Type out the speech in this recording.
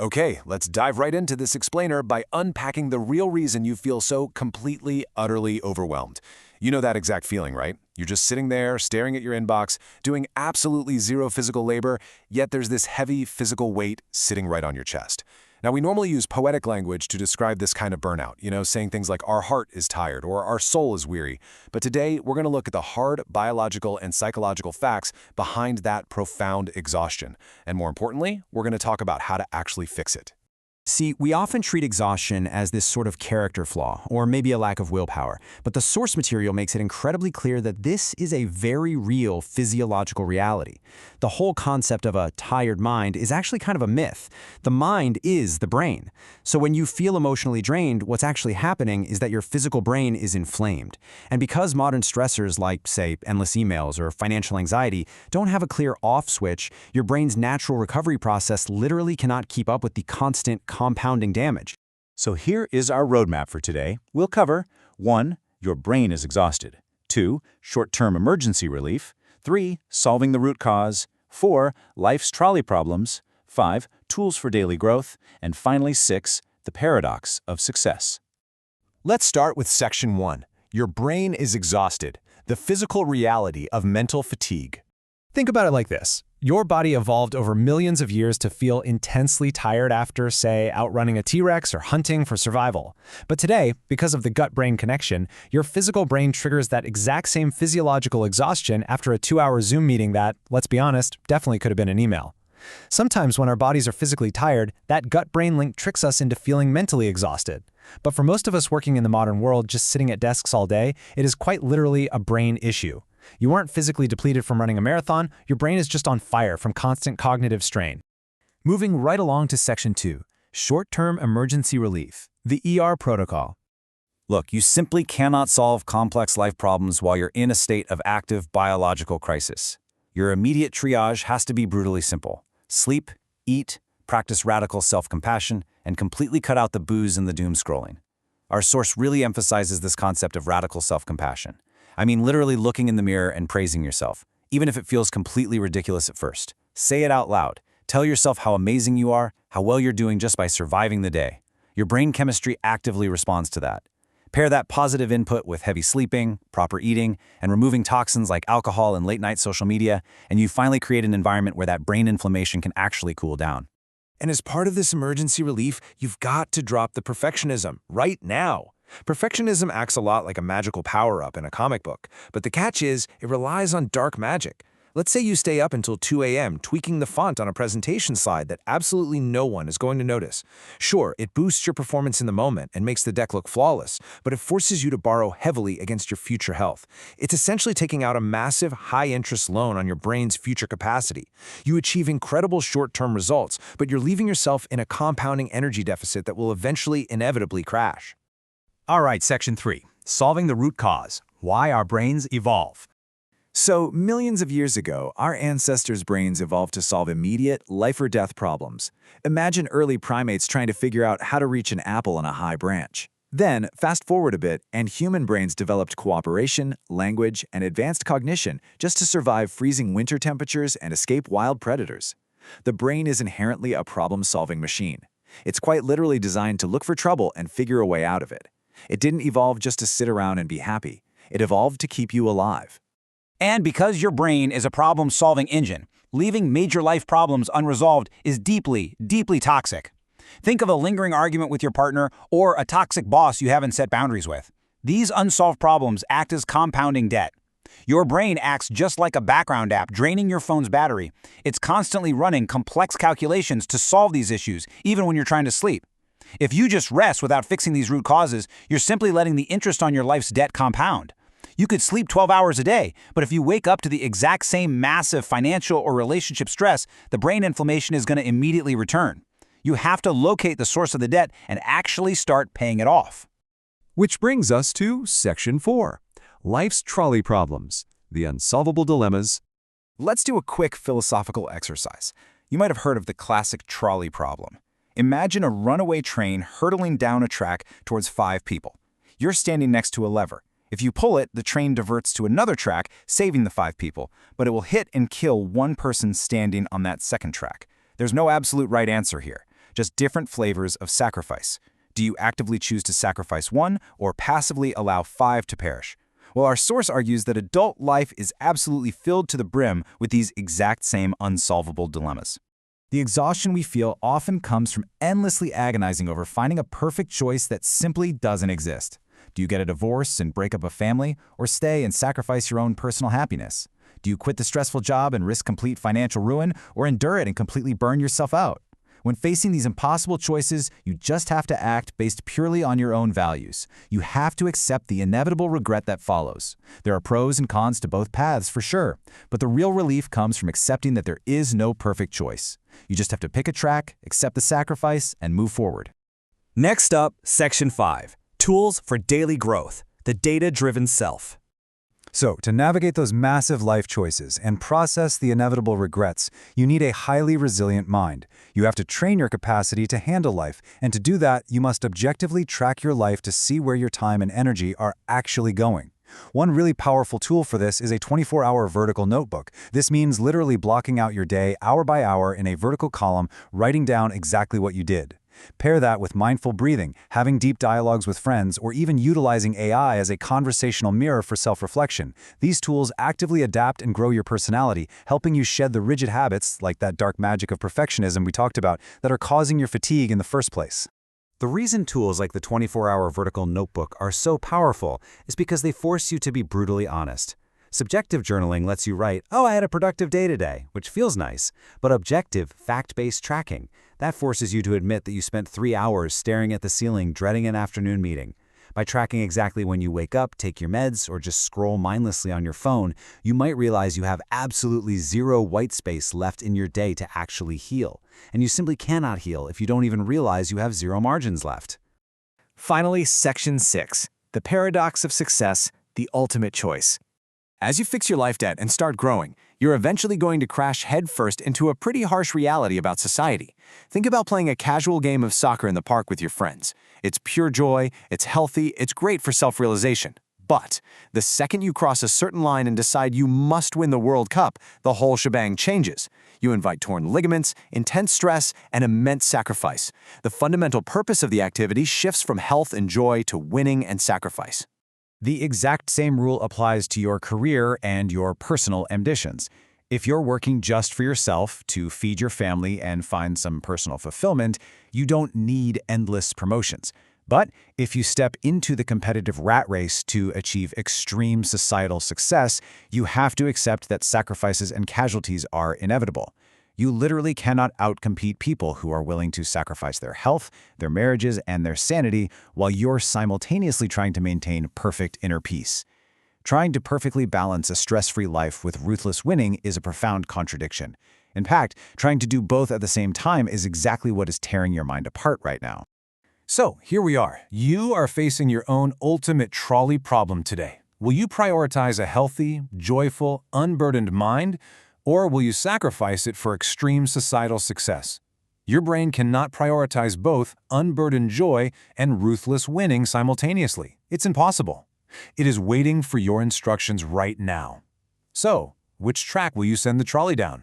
Okay, let's dive right into this explainer by unpacking the real reason you feel so completely, utterly overwhelmed. You know that exact feeling, right? You're just sitting there, staring at your inbox, doing absolutely zero physical labor, yet there's this heavy physical weight sitting right on your chest. Now, we normally use poetic language to describe this kind of burnout, saying things like our heart is tired or our soul is weary. But today, we're going to look at the hard biological and psychological facts behind that profound exhaustion. And more importantly, we're going to talk about how to actually fix it. See, we often treat exhaustion as this sort of character flaw, or maybe a lack of willpower, but the source material makes it incredibly clear that this is a very real physiological reality. The whole concept of a tired mind is actually kind of a myth. The mind is the brain. So when you feel emotionally drained, what's actually happening is that your physical brain is inflamed. And because modern stressors like, say, endless emails or financial anxiety don't have a clear off switch, your brain's natural recovery process literally cannot keep up with the constant compounding damage. So here is our roadmap for today. We'll cover 1. Your brain is exhausted. 2. Short-term emergency relief. 3. Solving the root cause. 4. Life's trolley problems. 5. Tools for daily growth. And finally 6. The paradox of success. Let's start with Section 1. Your brain is exhausted. The physical reality of mental fatigue. Think about it like this. Your body evolved over millions of years to feel intensely tired after, say, outrunning a T-Rex or hunting for survival. But today, because of the gut-brain connection, your physical brain triggers that exact same physiological exhaustion after a 2-hour Zoom meeting that, let's be honest, definitely could have been an email. Sometimes when our bodies are physically tired, that gut-brain link tricks us into feeling mentally exhausted. But for most of us working in the modern world just sitting at desks all day, it is quite literally a brain issue. You aren't physically depleted from running a marathon, your brain is just on fire from constant cognitive strain. Moving right along to Section 2, Short-Term Emergency Relief, the ER Protocol. Look, you simply cannot solve complex life problems while you're in a state of active biological crisis. Your immediate triage has to be brutally simple. Sleep, eat, practice radical self-compassion, and completely cut out the booze and the doom scrolling. Our source really emphasizes this concept of radical self-compassion. I mean literally looking in the mirror and praising yourself, even if it feels completely ridiculous at first. Say it out loud. Tell yourself how amazing you are, how well you're doing just by surviving the day. Your brain chemistry actively responds to that. Pair that positive input with heavy sleeping, proper eating, and removing toxins like alcohol and late-night social media, and you finally create an environment where that brain inflammation can actually cool down. And as part of this emergency relief, you've got to drop the perfectionism right now. Perfectionism acts a lot like a magical power-up in a comic book, but the catch is it relies on dark magic. Let's say you stay up until 2 a.m. tweaking the font on a presentation slide that absolutely no one is going to notice. Sure, it boosts your performance in the moment and makes the deck look flawless, but it forces you to borrow heavily against your future health. It's essentially taking out a massive, high-interest loan on your brain's future capacity. You achieve incredible short-term results, but you're leaving yourself in a compounding energy deficit that will eventually inevitably crash. All right, Section 3, Solving the Root Cause, Why Our Brains Evolve. So, millions of years ago, our ancestors' brains evolved to solve immediate, life-or-death problems. Imagine early primates trying to figure out how to reach an apple on a high branch. Then, fast forward a bit, and human brains developed cooperation, language, and advanced cognition just to survive freezing winter temperatures and escape wild predators. The brain is inherently a problem-solving machine. It's quite literally designed to look for trouble and figure a way out of it. It didn't evolve just to sit around and be happy. It evolved to keep you alive. And because your brain is a problem-solving engine, leaving major life problems unresolved is deeply, deeply toxic. Think of a lingering argument with your partner or a toxic boss you haven't set boundaries with. These unsolved problems act as compounding debt. Your brain acts just like a background app draining your phone's battery. It's constantly running complex calculations to solve these issues, even when you're trying to sleep. If you just rest without fixing these root causes, you're simply letting the interest on your life's debt compound. You could sleep 12 hours a day, but if you wake up to the exact same massive financial or relationship stress, the brain inflammation is going to immediately return. You have to locate the source of the debt and actually start paying it off. Which brings us to Section 4, Life's Trolley Problems, the Unsolvable Dilemmas. Let's do a quick philosophical exercise. You might have heard of the classic trolley problem. Imagine a runaway train hurtling down a track towards 5 people. You're standing next to a lever. If you pull it, the train diverts to another track, saving the 5 people, but it will hit and kill one person standing on that second track. There's no absolute right answer here. just different flavors of sacrifice. Do you actively choose to sacrifice one or passively allow 5 to perish? Well, our source argues that adult life is absolutely filled to the brim with these exact same unsolvable dilemmas. The exhaustion we feel often comes from endlessly agonizing over finding a perfect choice that simply doesn't exist. Do you get a divorce and break up a family, or stay and sacrifice your own personal happiness? Do you quit the stressful job and risk complete financial ruin, or endure it and completely burn yourself out? When facing these impossible choices, you just have to act based purely on your own values. You have to accept the inevitable regret that follows. There are pros and cons to both paths for sure, but the real relief comes from accepting that there is no perfect choice. You just have to pick a track, accept the sacrifice, and move forward. Next up, Section 5, Tools for Daily Growth, the Data-Driven Self. So, to navigate those massive life choices and process the inevitable regrets, you need a highly resilient mind. You have to train your capacity to handle life, and to do that, you must objectively track your life to see where your time and energy are actually going. One really powerful tool for this is a 24-hour vertical notebook. This means literally blocking out your day hour by hour in a vertical column, writing down exactly what you did. Pair that with mindful breathing, having deep dialogues with friends, or even utilizing AI as a conversational mirror for self-reflection. These tools actively adapt and grow your personality, helping you shed the rigid habits, like that dark magic of perfectionism we talked about, that are causing your fatigue in the first place. The reason tools like the 24-hour vertical notebook are so powerful is because they force you to be brutally honest. Subjective journaling lets you write, "Oh, I had a productive day today," which feels nice. But objective, fact-based tracking, that forces you to admit that you spent 3 hours staring at the ceiling dreading an afternoon meeting. By tracking exactly when you wake up, take your meds, or just scroll mindlessly on your phone, you might realize you have absolutely zero white space left in your day to actually heal. And you simply cannot heal if you don't even realize you have zero margins left. Finally, Section 6, the paradox of success, the ultimate choice. As you fix your life debt and start growing, you're eventually going to crash headfirst into a pretty harsh reality about society. Think about playing a casual game of soccer in the park with your friends. It's pure joy, it's healthy, it's great for self-realization. But the second you cross a certain line and decide you must win the World Cup, the whole shebang changes. You invite torn ligaments, intense stress, and immense sacrifice. The fundamental purpose of the activity shifts from health and joy to winning and sacrifice. The exact same rule applies to your career and your personal ambitions. If you're working just for yourself to feed your family and find some personal fulfillment, you don't need endless promotions. But if you step into the competitive rat race to achieve extreme societal success, you have to accept that sacrifices and casualties are inevitable. You literally cannot outcompete people who are willing to sacrifice their health, their marriages, and their sanity while you're simultaneously trying to maintain perfect inner peace. Trying to perfectly balance a stress-free life with ruthless winning is a profound contradiction. In fact, trying to do both at the same time is exactly what is tearing your mind apart right now. So, here we are. You are facing your own ultimate trolley problem today. Will you prioritize a healthy, joyful, unburdened mind, or will you sacrifice it for extreme societal success? Your brain cannot prioritize both unburdened joy and ruthless winning simultaneously. It's impossible. It is waiting for your instructions right now. So, which track will you send the trolley down?